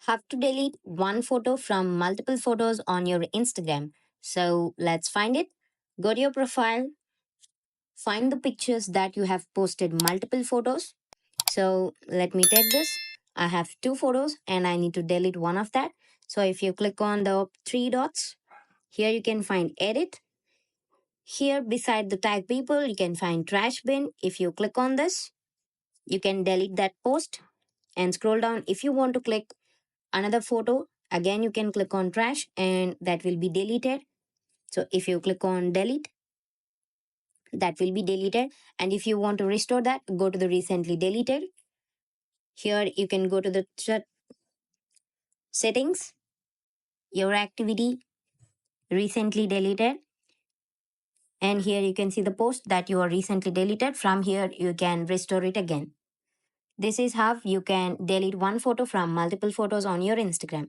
Have to delete one photo from multiple photos on your Instagram. So let's find it. Go to your profile, find the pictures that you have posted multiple photos. So let me take this. I have two photos and I need to delete one of that. So if you click on the three dots, here you can find edit. Here beside the tag people, you can find trash bin. If you click on this, you can delete that post and scroll down. If you want to click another photo, again you can click on trash and that will be deleted. So if you click on delete, that will be deleted. And if you want to restore that, go to the recently deleted. Here you can go to the settings, your activity, recently deleted. And here you can see the post that you are recently deleted. From here, you can restore it again. This is how you can delete one photo from multiple photos on your Instagram.